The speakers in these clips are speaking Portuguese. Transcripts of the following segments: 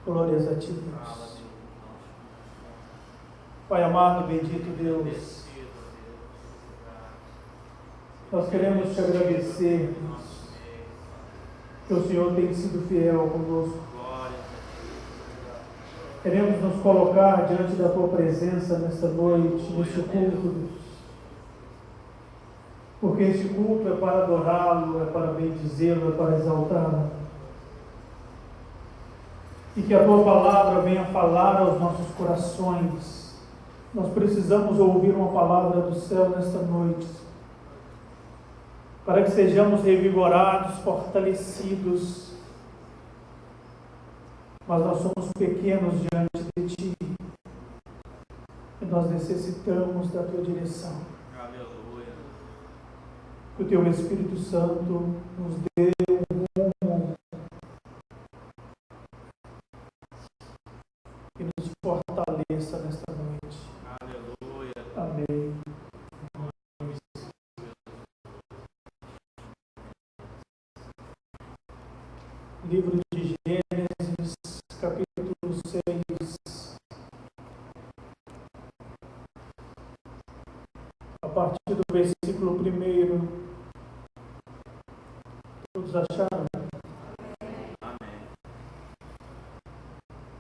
Glórias a Ti, Deus. Pai amado, bendito Deus, nós queremos Te agradecer, que o Senhor tem sido fiel conosco. Queremos nos colocar diante da Tua presença nesta noite, neste culto, Deus. Porque este culto é para adorá-lo, é para bendizê-lo, é para exaltá-lo. E que a Tua palavra venha falar aos nossos corações. Nós precisamos ouvir uma palavra do céu nesta noite, para que sejamos revigorados, fortalecidos. Mas nós somos pequenos diante de Ti, e nós necessitamos da Tua direção. Aleluia. Que o Teu Espírito Santo nos dê um rumo e nos fortaleça nesta noite. Aleluia. Amém. Livro de Gênesis, capítulo 6. A partir do versículo 1. Todos acharam? Amém.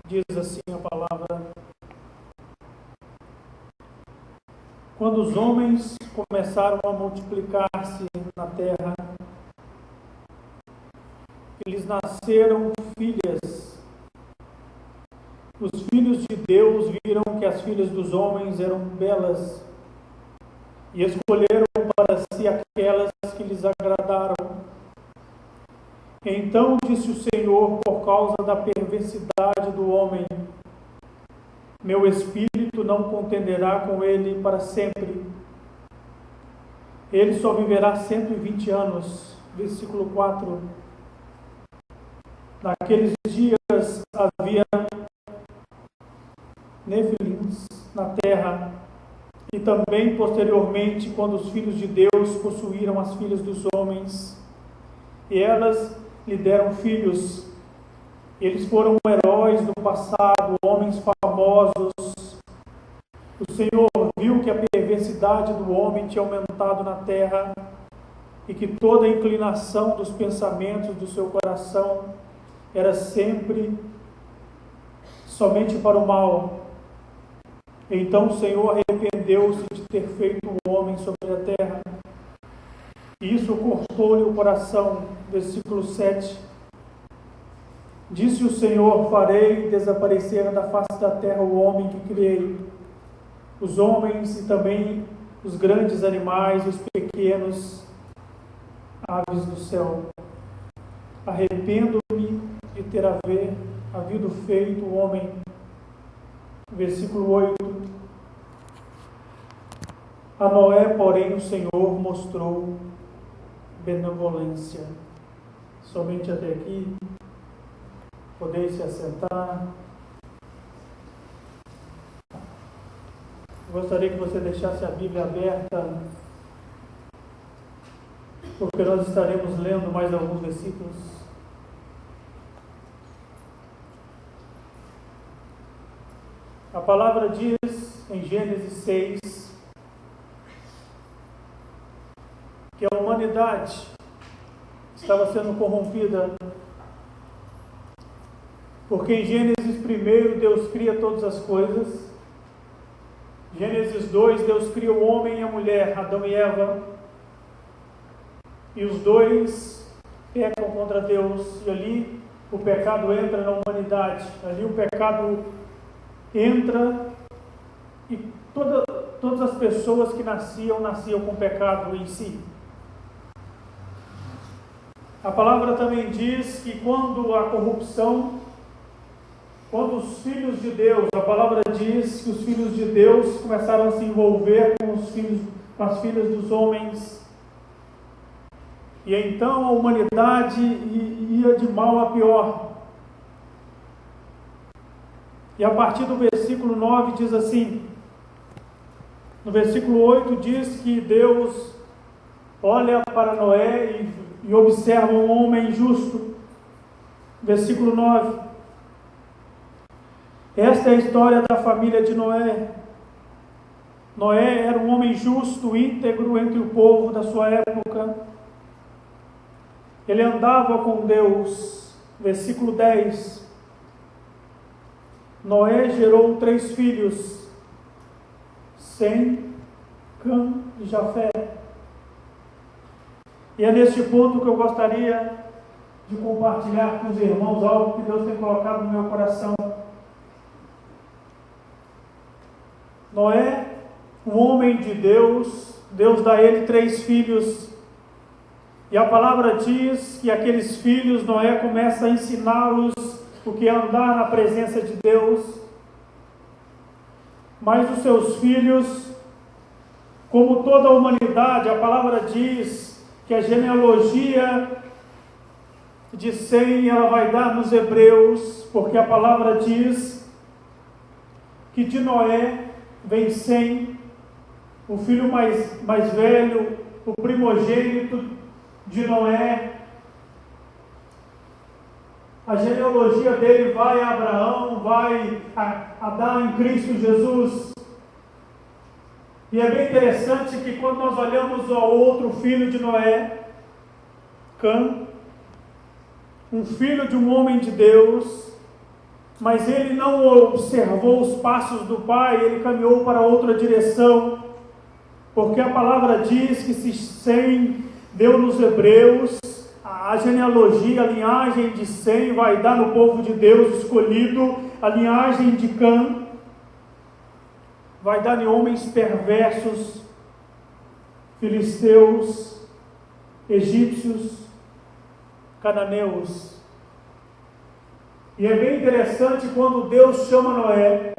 Diz assim a palavra: quando os homens começaram a multiplicar-se na terra, lhes nasceram filhas. Os filhos de Deus viram que as filhas dos homens eram belas e escolheram para si aquelas que lhes agradaram. Então disse o Senhor, por causa da perversidade do homem: meu espírito não contenderá com ele para sempre. Ele só viverá 120 anos. Versículo 4. Naqueles dias havia nefilins na terra, e também posteriormente, quando os filhos de Deus possuíram as filhas dos homens, e elas lhe deram filhos. Eles foram heróis do passado, homens famosos. O Senhor viu que a perversidade do homem tinha aumentado na terra, e que toda a inclinação dos pensamentos do seu coração era sempre somente para o mal. Então o Senhor arrependeu-se de ter feito o homem sobre a terra, e isso cortou-lhe o coração. Versículo 7. Disse o Senhor: farei desaparecer da face da terra o homem que criei, os homens e também os grandes animais e os pequenos aves do céu. Arrependo-me de ter havido feito o homem. Versículo 8. A Noé, porém, o Senhor mostrou benevolência. Somente até aqui. Podeis se assentar. Gostaria que você deixasse a Bíblia aberta, porque nós estaremos lendo mais alguns versículos. A palavra diz em Gênesis 6 que a humanidade estava sendo corrompida, porque em Gênesis 1 Deus cria todas as coisas. Gênesis 2, Deus cria o homem e a mulher, Adão e Eva, e os dois pecam contra Deus, e ali o pecado entra na humanidade, ali o pecado entra, e todas as pessoas que nasciam com pecado em si. A palavra também diz que quando a corrupção, quando os filhos de Deus, a palavra diz que os filhos de Deus começaram a se envolver com as filhas dos homens, e então a humanidade ia de mal a pior. E a partir do versículo 9 diz assim, no versículo 8 diz que Deus olha para Noé e observa um homem justo. Versículo 9. Esta é a história da família de Noé. Noé era um homem justo, íntegro entre o povo da sua época. Ele andava com Deus. Versículo 10. Noé gerou 3 filhos, Sem, Cã e Jafé. E é neste ponto que eu gostaria de compartilhar com os irmãos algo que Deus tem colocado no meu coração. Noé, um homem de Deus, Deus dá a ele 3 filhos. E a palavra diz que aqueles filhos, Noé começa a ensiná-los o que é andar na presença de Deus. Mas os seus filhos, como toda a humanidade, a palavra diz que a genealogia de Sem ela vai dar nos Hebreus, porque a palavra diz que de Noé vem Sem, o filho mais velho, o primogênito de Noé. A genealogia dele vai a Abraão, vai a dar em Cristo Jesus. E é bem interessante que quando nós olhamos ao outro filho de Noé, Cã, um filho de um homem de Deus, mas ele não observou os passos do pai, ele caminhou para outra direção, porque a palavra diz que se Sem deu nos Hebreus, a genealogia, a linhagem de Sem vai dar no povo de Deus escolhido, a linhagem de Cã vai dar em homens perversos, filisteus, egípcios, cananeus. E é bem interessante quando Deus chama Noé,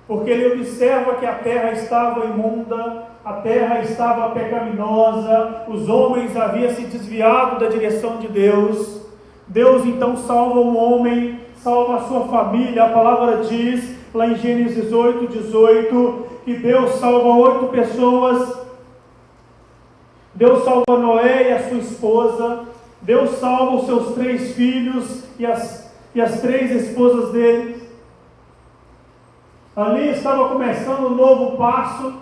porque ele observa que a terra estava imunda, a terra estava pecaminosa, os homens haviam se desviado da direção de Deus. Deus então salva um homem, salva a sua família. A palavra diz, lá em Gênesis 8:18, que Deus salva 8 pessoas. Deus salva Noé e a sua esposa. Deus salva os seus 3 filhos e as 3 esposas dele. Ali estava começando um novo passo.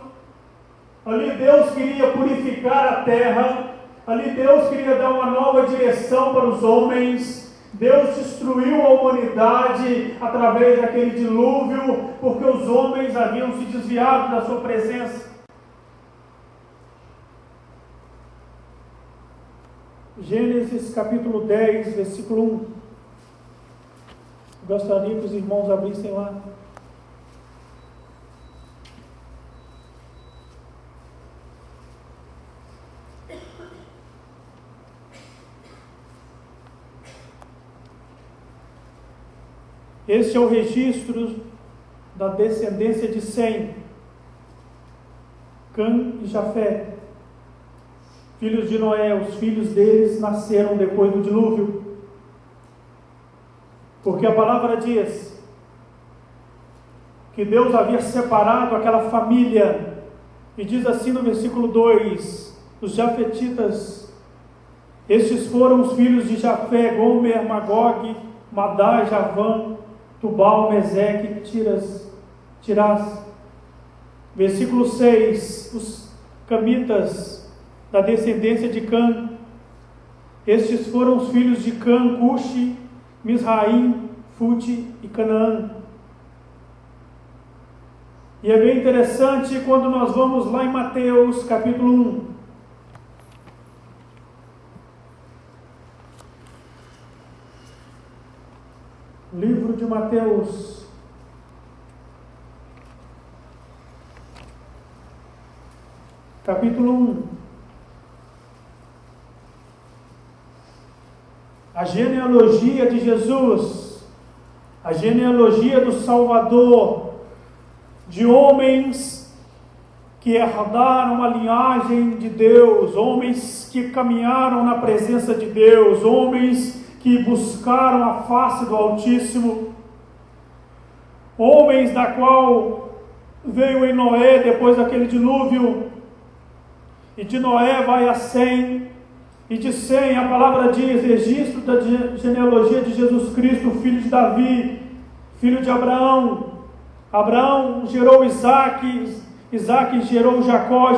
Ali Deus queria purificar a terra. Ali Deus queria dar uma nova direção para os homens. Deus destruiu a humanidade através daquele dilúvio, porque os homens haviam se desviado da sua presença. Gênesis capítulo 10, versículo 1. Gostaria que os irmãos abrissem lá. Este é o registro da descendência de Sem, Cã e Jafé, filhos de Noé. Os filhos deles nasceram depois do dilúvio. Porque a palavra diz que Deus havia separado aquela família, e diz assim no versículo 2, os jafetitas. Estes foram os filhos de Jafé: Gomer, Magog, Madá, Javã, Tubal, Meseque, Tirás. Versículo 6, os camitas, da descendência de Cã. Estes foram os filhos de Cã: Cuxi, Misraim, Fute e Canaã. E é bem interessante quando nós vamos lá em Mateus capítulo 1. Livro de Mateus, capítulo 1. A genealogia de Jesus, a genealogia do Salvador, de homens que herdaram a linhagem de Deus, homens que caminharam na presença de Deus, homens que buscaram a face do Altíssimo, homens da qual veio em Noé depois daquele dilúvio, e de Noé vai a Sem, e de Sem a palavra diz, registro da genealogia de Jesus Cristo, filho de Davi, filho de Abraão. Abraão gerou Isaque, Isaque gerou Jacó,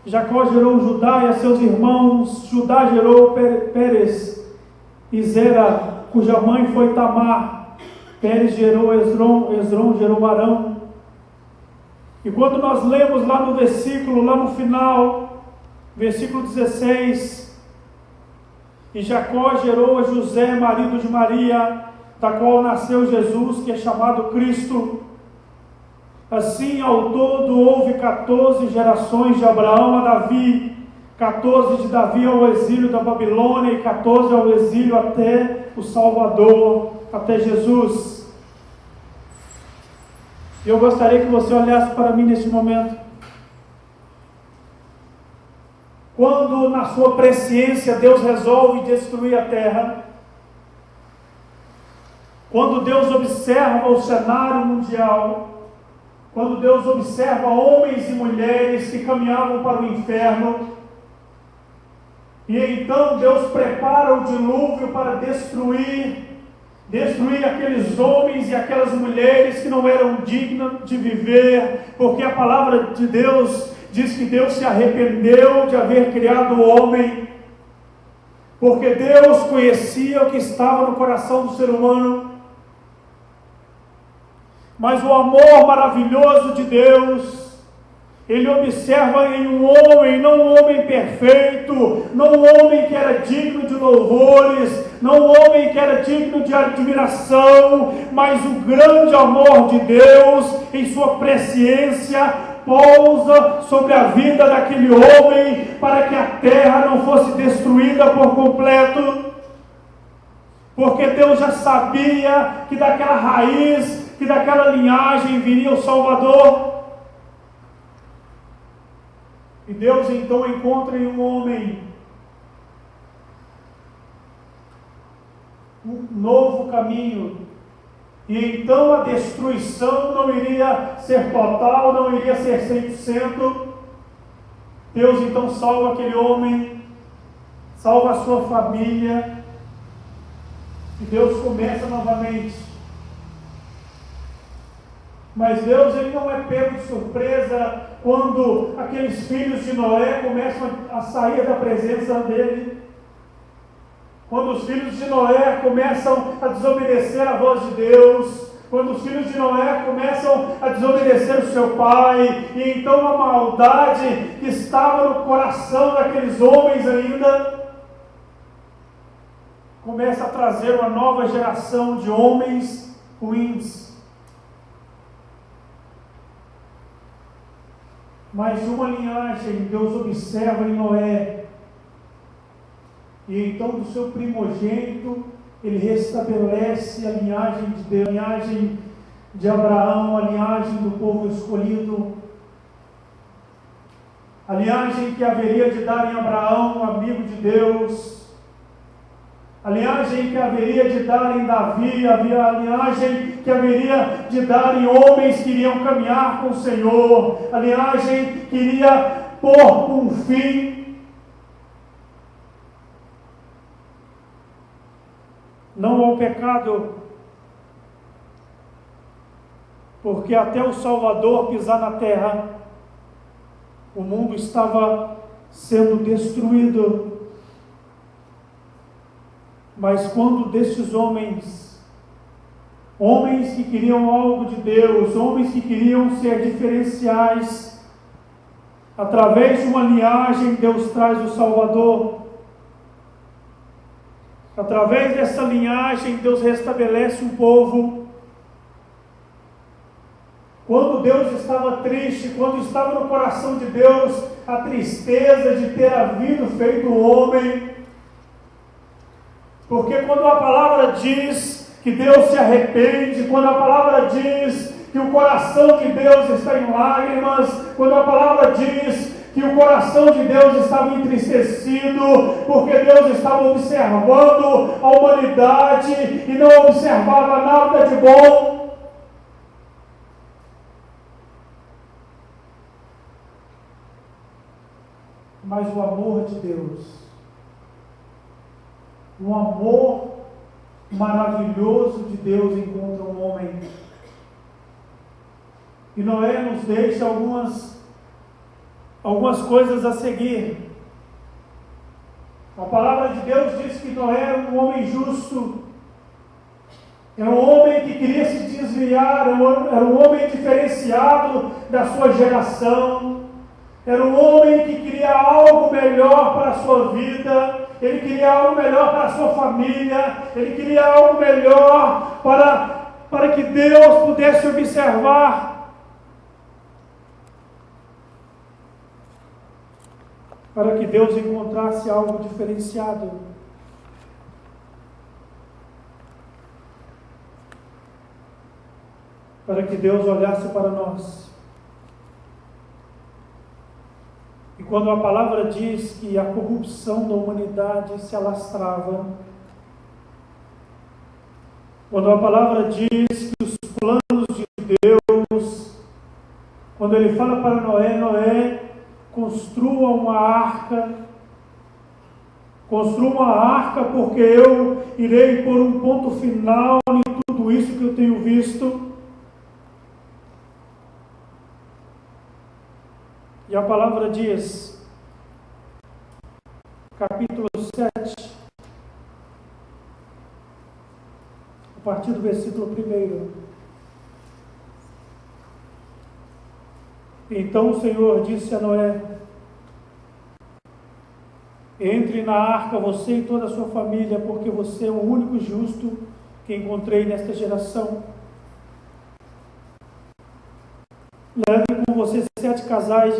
Jacó gerou Judá e a seus irmãos, Judá gerou Pérez e Zera, cuja mãe foi Tamar. Pérez gerou Esrom, Esrom gerou Arão. E quando nós lemos lá no versículo, lá no final, versículo 16, e Jacó gerou a José, marido de Maria, da qual nasceu Jesus, que é chamado Cristo. Assim, ao todo, houve 14 gerações de Abraão a Davi, 14 de Davi ao exílio da Babilônia e 14 ao exílio até o Salvador, até Jesus. E eu gostaria que você olhasse para mim neste momento. Quando, na sua presciência, Deus resolve destruir a terra, quando Deus observa o cenário mundial, quando Deus observa homens e mulheres que caminhavam para o inferno, e então Deus prepara o dilúvio para destruir aqueles homens e aquelas mulheres que não eram dignos de viver, porque a palavra de Deus diz que Deus se arrependeu de haver criado o homem, porque Deus conhecia o que estava no coração do ser humano. Mas o amor maravilhoso de Deus, Ele observa em um homem, não um homem perfeito, não um homem que era digno de louvores, não um homem que era digno de admiração, mas o grande amor de Deus, em sua presciência, pousa sobre a vida daquele homem, para que a terra não fosse destruída por completo, porque Deus já sabia que daquela raiz, que daquela linhagem viria o Salvador. E Deus então encontra em um homem um novo caminho. E então a destruição não iria ser total, não iria ser 100%. Deus então salva aquele homem, salva a sua família. E Deus começa novamente. Mas Deus, Ele não é pego de surpresa quando aqueles filhos de Noé começam a sair da presença dele. Quando os filhos de Noé começam a desobedecer a voz de Deus. Quando os filhos de Noé começam a desobedecer o seu pai. E então a maldade que estava no coração daqueles homens ainda começa a trazer uma nova geração de homens ruins. Mas uma linhagem Deus observa em Noé, e então do seu primogênito Ele restabelece a linhagem de Deus, a linhagem de Abraão, a linhagem do povo escolhido, a linhagem que haveria de dar em Abraão, amigo de Deus, a linhagem que haveria de dar em Davi, a linhagem que haveria de dar em homens que iriam caminhar com o Senhor, a linhagem que iria pôr um fim, não ao pecado, porque até o Salvador pisar na terra, o mundo estava sendo destruído. Mas quando destes homens que queriam algo de Deus, homens que queriam ser diferenciais, através de uma linhagem Deus traz o Salvador. Através dessa linhagem Deus restabelece um povo. Quando Deus estava triste, quando estava no coração de Deus a tristeza de ter havido feito o homem, porque quando a palavra diz que Deus se arrepende, quando a palavra diz que o coração de Deus está em lágrimas, quando a palavra diz que o coração de Deus estava entristecido, porque Deus estava observando a humanidade e não observava nada de bom. Mas o amor de Deus, um amor maravilhoso de Deus encontra um homem. E Noé nos deixa algumas coisas a seguir. A palavra de Deus diz que Noé era um homem justo, era um homem que queria se desviar, era um homem diferenciado da sua geração, era um homem que queria algo melhor para a sua vida, ele queria algo melhor para a sua família, ele queria algo melhor para que Deus pudesse observar, para que Deus encontrasse algo diferenciado. Para que Deus olhasse para nós. E quando a palavra diz que a corrupção da humanidade se alastrava, quando a palavra diz que os planos de Deus, quando ele fala para Noé, Noé, construa uma arca, porque eu irei pôr um ponto final em tudo isso que eu tenho visto. E a palavra diz, capítulo 7, a partir do versículo 1. Então o Senhor disse a Noé: entre na arca você e toda a sua família, porque você é o único justo que encontrei nesta geração. Leve com você 7 casais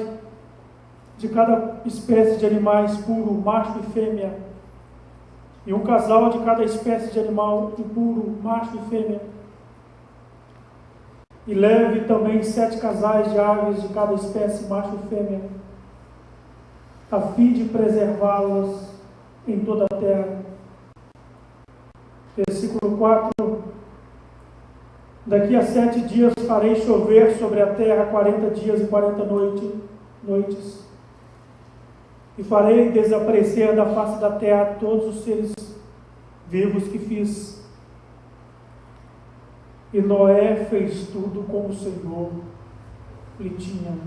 de cada espécie de animais puro, macho e fêmea, e um casal de cada espécie de animal impuro, macho e fêmea. E leve também 7 casais de aves de cada espécie, macho e fêmea, a fim de preservá-las em toda a terra. Versículo 4. Daqui a 7 dias farei chover sobre a terra 40 dias e 40 noites. E farei desaparecer da face da terra todos os seres vivos que fiz. E Noé fez tudo como o Senhor lhe tinha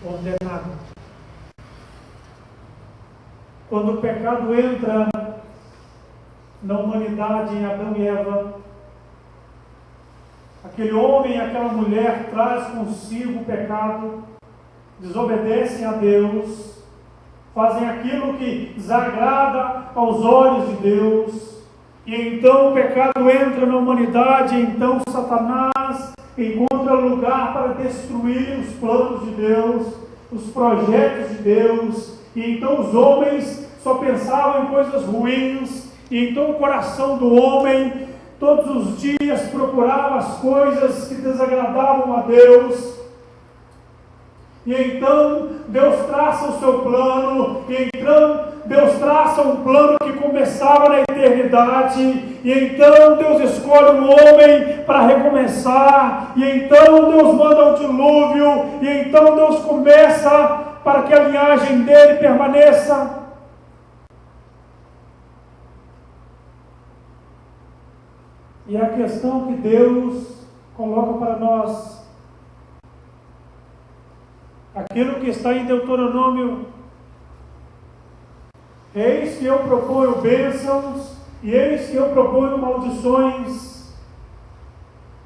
ordenado. Quando o pecado entra na humanidade, em Adão e Eva, aquele homem e aquela mulher traz consigo o pecado, desobedecem a Deus, fazem aquilo que desagrada aos olhos de Deus, e então o pecado entra na humanidade, e então Satanás encontra lugar para destruir os planos de Deus, os projetos de Deus, e então os homens só pensavam em coisas ruins, e então o coração do homem todos os dias procurava as coisas que desagradavam a Deus. E então Deus traça o seu plano, e então Deus traça um plano que começava na eternidade, e então Deus escolhe um homem para recomeçar, e então Deus manda um dilúvio, e então Deus começa para que a linhagem dele permaneça. E a questão que Deus coloca para nós, aquilo que está em Deuteronômio: eis que eu proponho bênçãos, e eis que eu proponho maldições.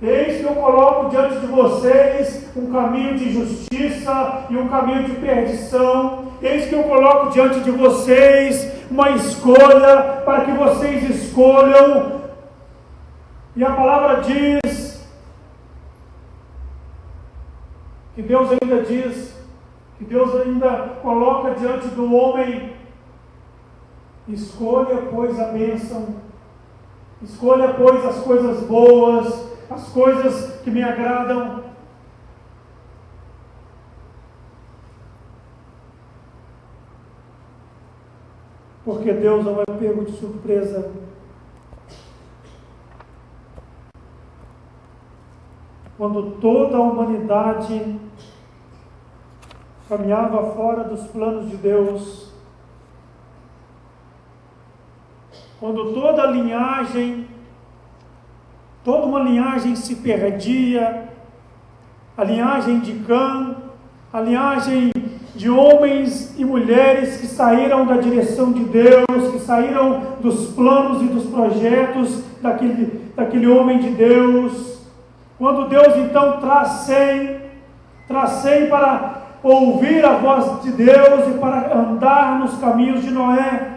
Eis que eu coloco diante de vocês um caminho de justiça e um caminho de perdição. Eis que eu coloco diante de vocês uma escolha para que vocês escolham. E a palavra diz que Deus ainda coloca diante do homem: escolha, pois, a bênção, escolha, pois, as coisas boas, as coisas que me agradam. Porque Deus não é pego de surpresa. Quando toda a humanidade caminhava fora dos planos de Deus, quando toda uma linhagem se perdia, a linhagem de Cã, a linhagem de homens e mulheres que saíram da direção de Deus, que saíram dos planos e dos projetos daquele homem de Deus. Quando Deus então traz 100 para ouvir a voz de Deus e para andar nos caminhos de Noé.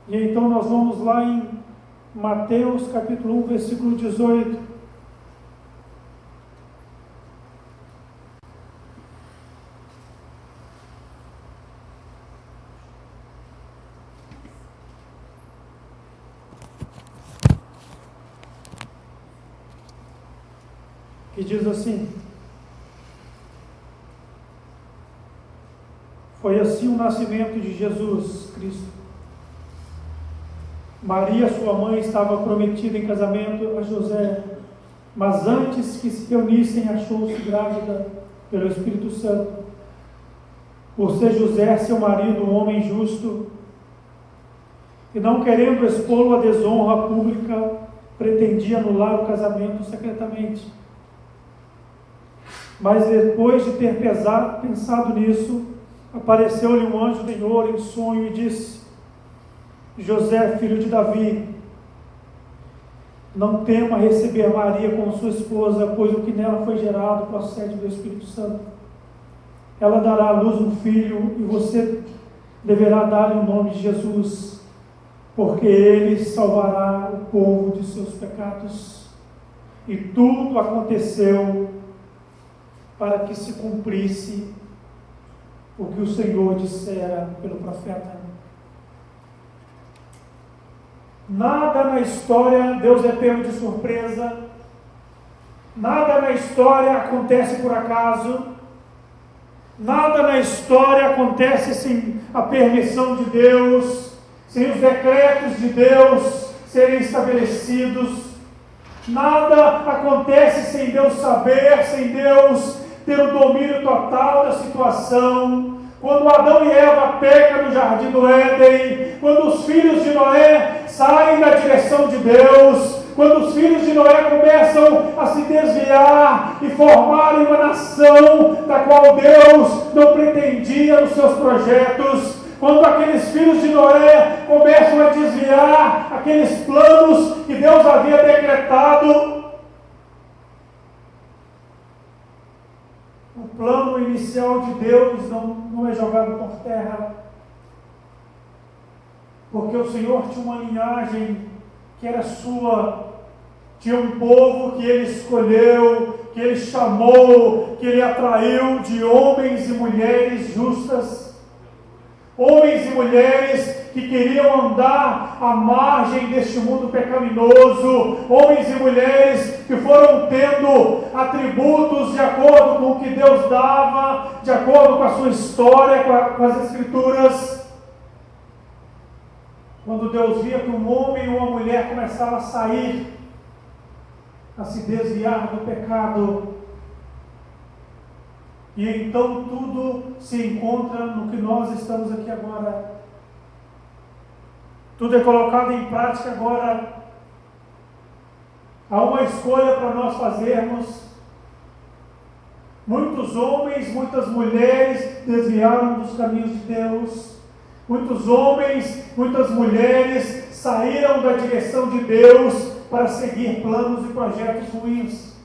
E então nós vamos lá em Mateus capítulo 1, versículo 18. Que diz assim: foi assim o nascimento de Jesus Cristo. Maria, sua mãe, estava prometida em casamento a José, mas antes que se reunissem, achou-se grávida pelo Espírito Santo. Por ser José, seu marido, um homem justo, e não querendo expô-lo à desonra pública, pretendia anular o casamento secretamente. Mas depois de ter pensado nisso, apareceu-lhe um anjo do Senhor em sonho e disse: José, filho de Davi, não tema receber Maria como sua esposa, pois o que nela foi gerado procede do Espírito Santo. Ela dará à luz um filho e você deverá dar-lhe o nome de Jesus, porque ele salvará o povo de seus pecados. E tudo aconteceu para que se cumprisse o que o Senhor dissera pelo profeta. Nada na história Deus é pego de surpresa, nada na história acontece por acaso, nada na história acontece sem a permissão de Deus, sem os decretos de Deus serem estabelecidos, nada acontece sem Deus saber, sem Deus ter o domínio total da situação. Quando Adão e Eva pecam no jardim do Éden, quando os filhos de Noé saem da direção de Deus, quando os filhos de Noé começam a se desviar e formarem uma nação da qual Deus não pretendia nos seus projetos, quando aqueles filhos de Noé começam a desviar aqueles planos que Deus havia decretado, o plano inicial de Deus não é jogado por terra, porque o Senhor tinha uma linhagem que era sua, tinha um povo que Ele escolheu, que Ele chamou, que Ele atraiu de homens e mulheres justas, homens e mulheres que queriam andar à margem deste mundo pecaminoso, homens e mulheres que foram tendo atributos de acordo com o que Deus dava, de acordo com a sua história, com as Escrituras. Quando Deus via que um homem ou uma mulher começava a sair, a se desviar do pecado, e então tudo se encontra no que nós estamos aqui agora. Tudo é colocado em prática agora. Há uma escolha para nós fazermos. Muitos homens, muitas mulheres desviaram dos caminhos de Deus. Muitos homens, muitas mulheres saíram da direção de Deus para seguir planos e projetos ruins.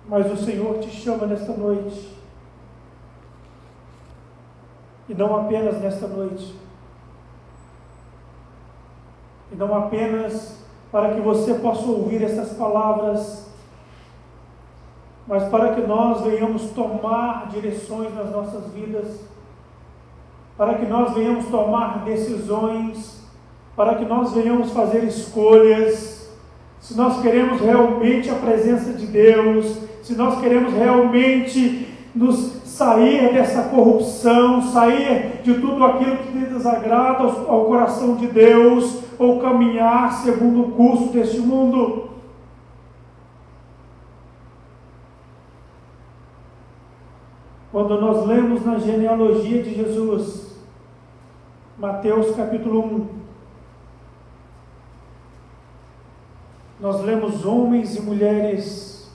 Mas o Senhor te chama nesta noite. E não apenas nesta noite. E não apenas para que você possa ouvir essas palavras, mas para que nós venhamos tomar direções nas nossas vidas, para que nós venhamos tomar decisões, para que nós venhamos fazer escolhas. Se nós queremos realmente a presença de Deus, se nós queremos realmente nos sair dessa corrupção, sair de tudo aquilo que desagrada ao coração de Deus, ou caminhar segundo o curso deste mundo. Quando nós lemos na genealogia de Jesus, Mateus capítulo 1, nós lemos homens e mulheres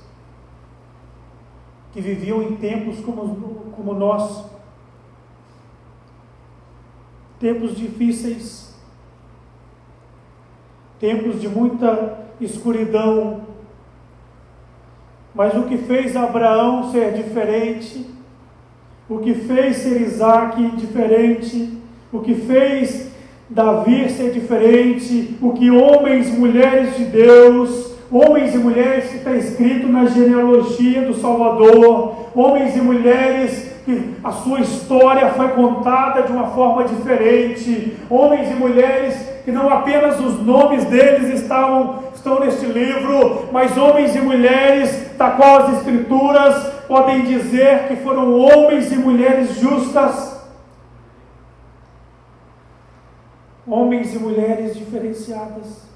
que viviam em tempos como nós, tempos difíceis, tempos de muita escuridão, mas o que fez Abraão ser diferente, o que fez ser Isaac diferente, o que fez Davi ser diferente, o que homens e mulheres de Deus, homens e mulheres que está escrito na genealogia do Salvador, homens e mulheres que a sua história foi contada de uma forma diferente, homens e mulheres que não apenas os nomes deles estão neste livro, mas homens e mulheres da qual as Escrituras podem dizer que foram homens e mulheres justas, homens e mulheres diferenciadas.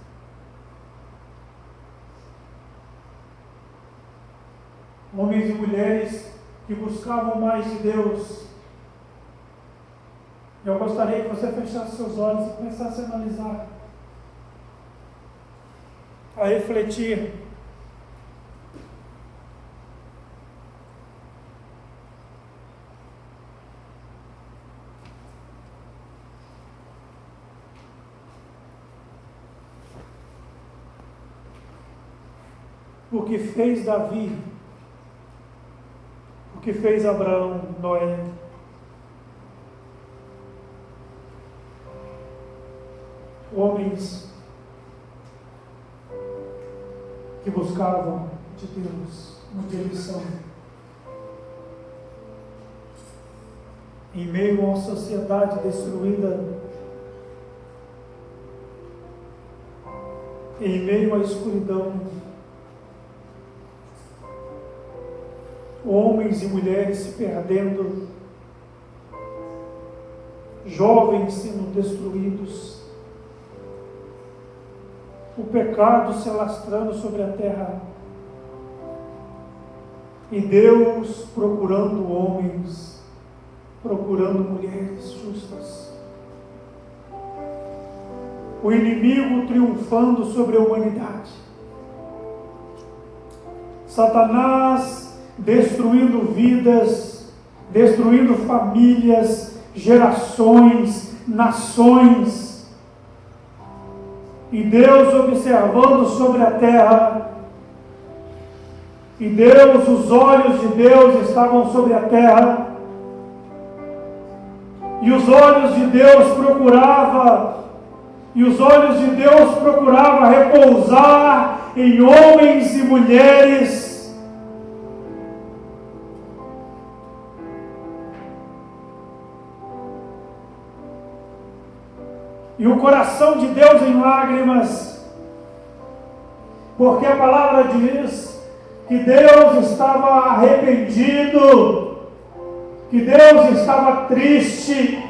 Homens e mulheres que buscavam mais de Deus. Eu gostaria que você fechasse seus olhos e começasse a analisar, a refletir. O que fez Davi, o que fez Abraão, Noé. Homens que buscavam de Deus uma direção em meio a uma sociedade destruída, em meio à escuridão. Homens e mulheres se perdendo, jovens sendo destruídos, o pecado se alastrando sobre a terra, e Deus procurando homens, procurando mulheres justas. O inimigo triunfando sobre a humanidade. Satanás destruindo vidas, destruindo famílias, gerações, nações. E Deus observando sobre a terra, e Deus, os olhos de Deus estavam sobre a terra, e os olhos de Deus procurava repousar em homens e mulheres e o coração de Deus em lágrimas, porque a palavra diz que Deus estava arrependido, que Deus estava triste,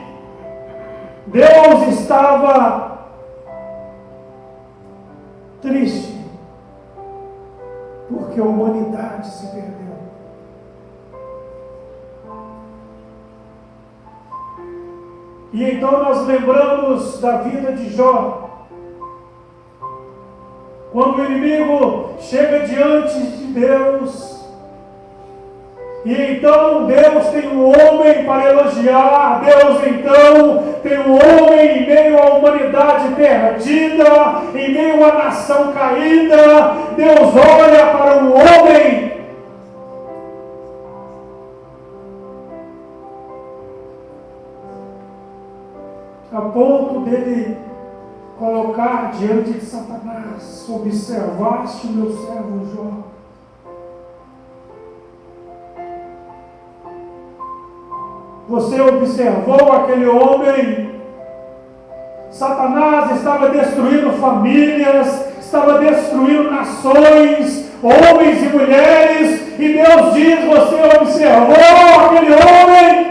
Deus estava triste, porque a humanidade se perdeu. E então nós lembramos da vida de Jó, quando o inimigo chega diante de Deus, e então Deus tem um homem para elogiar, Deus então tem um homem em meio à humanidade perdida, em meio à nação caída. Deus olha para um homem a ponto dele colocar diante de Satanás: observaste o meu servo Jó. Você observou aquele homem? Satanás estava destruindo famílias, estava destruindo nações, homens e mulheres, e Deus diz: você observou aquele homem?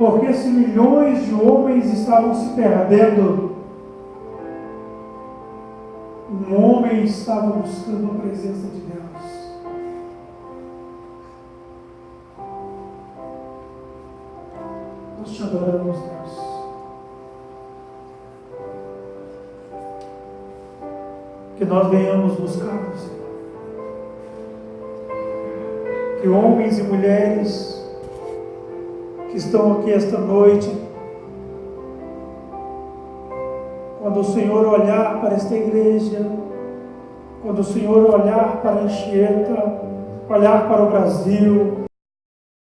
Porque se milhões de homens estavam se perdendo, um homem estava buscando a presença de Deus. Nós te adoramos, Deus. Que nós venhamos buscar o Senhor. Que homens e mulheres que estão aqui esta noite, quando o Senhor olhar para esta igreja, quando o Senhor olhar para a Anchieta, olhar para o Brasil,